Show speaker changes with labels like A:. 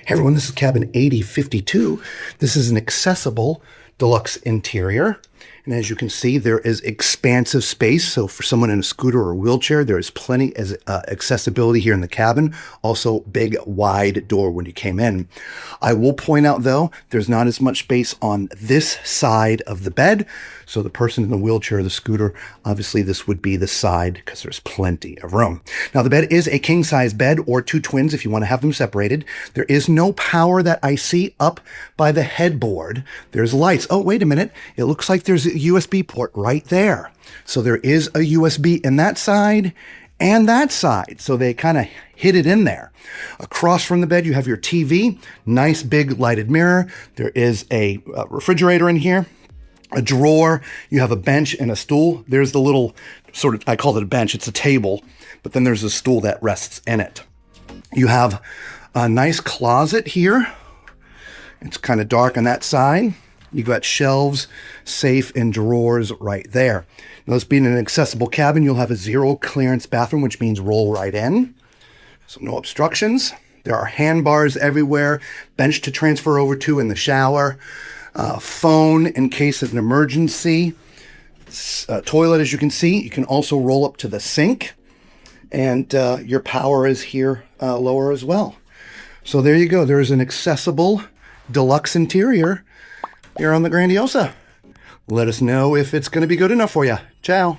A: Hey everyone, this is cabin 8052. This is an accessible deluxe interior. And as you can see, there is expansive space. So for someone in a scooter or wheelchair, there is plenty of accessibility here in the cabin. Also, big, wide door when you came in. I will point out, though, there's not as much space on this side of the bed. So the person in the wheelchair or the scooter, obviously this would be the side because there's plenty of room. Now, the bed is a king-size bed or two twins if you want to have them separated. There is no power that I see up by the headboard. There's lights. Oh, wait a minute. It looks like there's a USB port right there. So there is a USB in that side and that side. So they kind of hid it in there. Across from the bed, you have your TV, nice big lighted mirror. There is a refrigerator in here, a drawer. You have a bench and a stool. There's the little sort of, I call it a bench. It's a table, but then there's a stool that rests in it. You have a nice closet here. It's kind of dark on that side. You got shelves, safe, and drawers right there. Now, this being an accessible cabin, you'll have a zero clearance bathroom, which means roll right in. So no obstructions. There are handbars everywhere, bench to transfer over to in the shower, phone in case of an emergency, toilet, as you can see. You can also roll up to the sink, and your power is here lower as well. So there you go. There is an accessible deluxe interior here on the Grandiosa. Let us know if it's going to be good enough for you. Ciao.